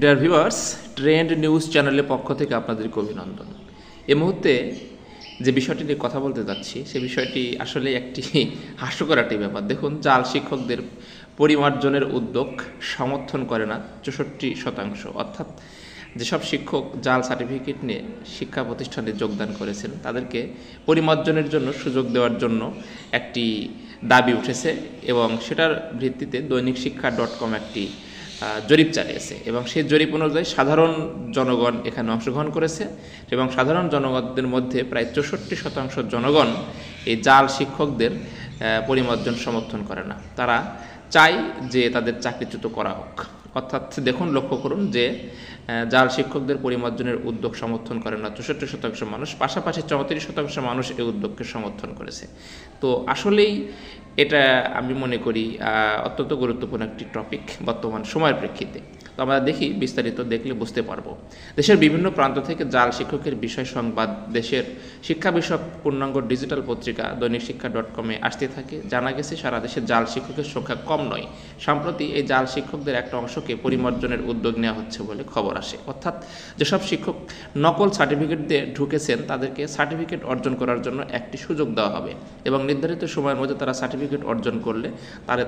Dear viewers, trend news চ্যানেলের পক্ষ থেকে আপনাদেরকে অভিনন্দন। এই মুহূর্তে যে বিষয়টি নিয়ে কথা বলতে যাচ্ছি সে বিষয়টি আসলে একটি হাস্যকর একটি ব্যাপার। দেখুন, জাল শিক্ষকদের পরিমার্জনের উদ্যোগ সমর্থন করে না 64%। অর্থাৎ যেসব শিক্ষক জাল সার্টিফিকেট নিয়ে শিক্ষা প্রতিষ্ঠানে যোগদান করেছেন তাদেরকে পরিমার্জনের জন্য সুযোগ দেওয়ার জন্য একটি দাবি উঠেছে এবং সেটার ভিত্তিতে দৈনিকশিক্ষা.com একটি জরিপ চালিয়েছে এবং সেই জরিপ অনুযায়ী সাধারণ জনগণ এখানে অংশগ্রহণ করেছে এবং সাধারণ জনগণদের মধ্যে প্রায় 64% জনগণ এই জাল শিক্ষকদের পরিমার্জন সমর্থন করে না। তারা চায় যে তাদের চাকরিচ্যুত করা হোক। অর্থাৎ দেখুন, লক্ষ্য করুন যে জাল শিক্ষকদের পরিমার্জনের উদ্যোগ সমর্থন করে না 64% মানুষ, পাশাপাশি 34% মানুষ এই উদ্যোগকে সমর্থন করেছে। তো আসলেই এটা আমি মনে করি অত্যন্ত গুরুত্বপূর্ণ একটি টপিক বর্তমান সময়ের প্রেক্ষিতে। তো আমরা দেখি, বিস্তারিত দেখলে বুঝতে পারবো। দেশের বিভিন্ন প্রান্ত থেকে জাল শিক্ষকের বিষয় সংবাদ দেশের শিক্ষা বিষয়ক পূর্ণাঙ্গ ডিজিটাল পত্রিকা দৈনিকশিক্ষা.com আসতে থাকে। জানা গেছে সারা দেশে জাল শিক্ষকের সংখ্যা কম নয়। সম্প্রতি এই জাল শিক্ষকদের একটা অংশকে পরিমার্জনের উদ্যোগ নেওয়া হচ্ছে বলে খবর আসে। অর্থাৎ যেসব শিক্ষক নকল সার্টিফিকেট দিয়ে ঢুকেছেন তাদেরকে সার্টিফিকেট অর্জন করার জন্য একটি সুযোগ দেওয়া হবে এবং নির্ধারিত সময়ের মধ্যে তারা সার্টিফিকেট অর্জন করলে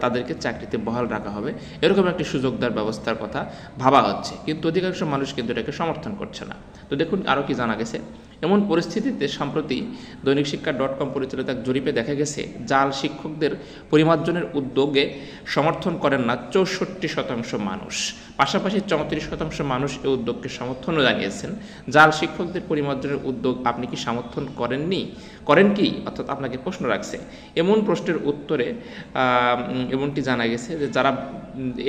তাদেরকে চাকরিতে বহাল রাখা হবে। এরকম একটি সুযোগ দেওয়ার ব্যবস্থার কথা ভাবা হচ্ছে, কিন্তু অধিকাংশ মানুষ কিন্তু এটাকে সমর্থন করছে না। তো দেখুন আরও কি জানা গেছে। এমন পরিস্থিতিতে সম্প্রতি দৈনিকশিক্ষা.com পরিচালিত এক জরিপে দেখা গেছে জাল শিক্ষকদের পরিমার্জনের উদ্যোগে সমর্থন করেন না 64% মানুষ। পাশাপাশি 34% মানুষ এই উদ্যোগকে সমর্থনও জানিয়েছেন। জাল শিক্ষকদের পরিমার্জনের উদ্যোগ আপনি কি সমর্থন করেন কি? অর্থাৎ আপনাকে প্রশ্ন রাখছে। এমন প্রশ্নের উত্তরে এমনটি জানা গেছে যে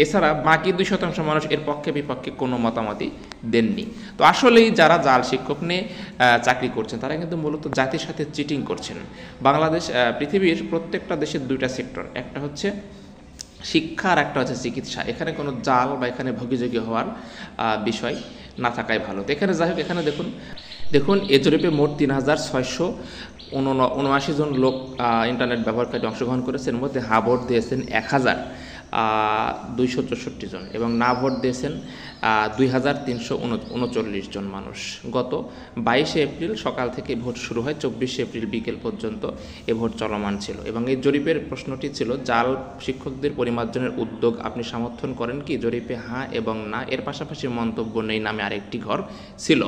এছাড়া বাকি 2% মানুষ এর পক্ষে বিপক্ষে কোনো মতামতই দেননি। তো আসলেই যারা জাল শিক্ষক নিয়ে চাকরি করছেন তারা কিন্তু মূলত জাতির সাথে চিটিং করছেন। বাংলাদেশ পৃথিবীর প্রত্যেকটা দেশের দুইটা সেক্টর, একটা হচ্ছে শিক্ষা আর একটা হচ্ছে চিকিৎসা। এখানে কোনো জাল বা এখানে ভোগীযোগী হওয়ার বিষয় না থাকাই ভালো। তো এখানে যাই হোক, এখানে দেখুন এ জরিপে মোট 3079 জন লোক ইন্টারনেট ব্যবহারকারী অংশগ্রহণ করেছেন। এর মধ্যে হ্যাঁ ভোট দিয়েছেন 1264 জন এবং না ভোট দিয়েছেন 2339 জন মানুষ। গত 22 এপ্রিল সকাল থেকে ভোট শুরু হয়, 24 এপ্রিল বিকেল পর্যন্ত এ ভোট চলমান ছিল এবং এই জরিপের প্রশ্নটি ছিল জাল শিক্ষকদের পরিমার্জনের উদ্যোগ আপনি সমর্থন করেন কি? জরিপে হ্যাঁ এবং না, এর পাশাপাশি মন্তব্য নেই নামে আরেকটি ঘর ছিল।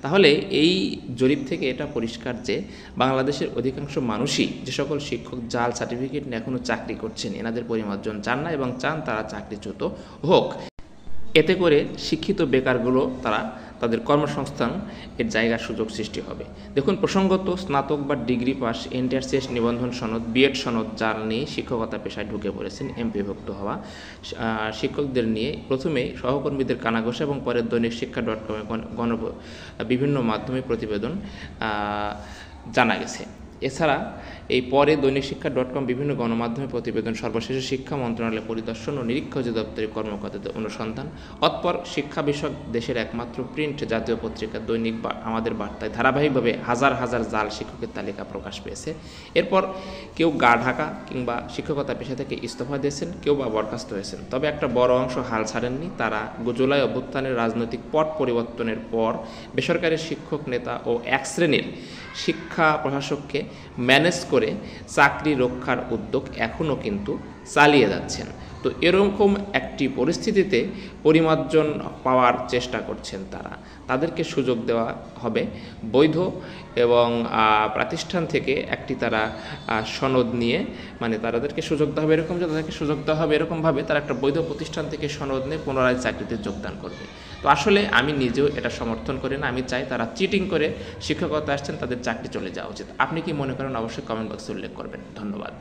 তাহলে এই জরিপ থেকে এটা পরিষ্কার যে বাংলাদেশের অধিকাংশ মানুষই যে সকল শিক্ষক জাল সার্টিফিকেট নিয়ে এখনও চাকরি করছেন এনাদের পরিমার্জন চান না এবং চান তারা চাকরিচ্যুত হোক। এতে করে শিক্ষিত বেকারগুলো তাদের কর্মসংস্থান এর জায়গার সুযোগ সৃষ্টি হবে। দেখুন, প্রসঙ্গত স্নাতক বা ডিগ্রি পাস, ইন্টারশেষ নিবন্ধন সনদ, বিএড সনদ জাল নিয়ে শিক্ষকতা পেশায় ঢুকে পড়েছেন এমপিভুক্ত হওয়া শিক্ষকদের নিয়ে প্রথমেই সহকর্মীদের কানাঘষা এবং পরে দৈনিকশিক্ষা.com বিভিন্ন মাধ্যমে প্রতিবেদন জানা গেছে। এছাড়া এই পরে দৈনিকশিক্ষা.com বিভিন্ন গণমাধ্যমে প্রতিবেদন, সর্বশেষে শিক্ষা মন্ত্রণালয় পরিদর্শন ও নিরীক্ষা অধিদপ্তরের কর্মকর্তাদের অনুসন্ধান, অতঃপর শিক্ষা বিষয়ক দেশের একমাত্র প্রিন্ট জাতীয় পত্রিকা দৈনিক আমাদের বার্তায় ধারাবাহিকভাবে হাজার হাজার জাল শিক্ষকের তালিকা প্রকাশ পেয়েছে। এরপর কেউ গা ঢাকা কিংবা শিক্ষকতা পেশা থেকে ইস্তফা দিয়েছেন, কেউ বা বরখাস্ত হয়েছেন। তবে একটা বড় অংশ হাল ছাড়েননি। তারা জুলাই অভ্যুত্থানের রাজনৈতিক পট পরিবর্তনের পর বেসরকারি শিক্ষক নেতা ও এক শ্রেণীর শিক্ষা প্রশাসককে ম্যানেজ করে চাকরি রক্ষার উদ্যোগ এখনও কিন্তু চালিয়ে যাচ্ছেন। তো এরকম একটি পরিস্থিতিতে পরিমার্জন পাওয়ার চেষ্টা করছেন তাদেরকে সুযোগ দেওয়া হবে বৈধ এবং প্রতিষ্ঠান থেকে একটি তারা সনদ নিয়ে, মানে তাদেরকে সুযোগ দেওয়া হবে এরকম যে তাদেরকে সুযোগ দেওয়া হবে এরকমভাবে তারা একটা বৈধ প্রতিষ্ঠান থেকে সনদ নিয়ে পুনরায় চাকরিতে যোগদান করবে। তো আসলে আমি নিজেও এটা সমর্থন করি না। আমি চাই তারা চিটিং করে শিক্ষকতা আসছেন তাদের চাকরি চলে যাওয়া উচিত। আপনি কি মনে করেন অবশ্যই কমেন্ট বক্সে উল্লেখ করবেন। ধন্যবাদ।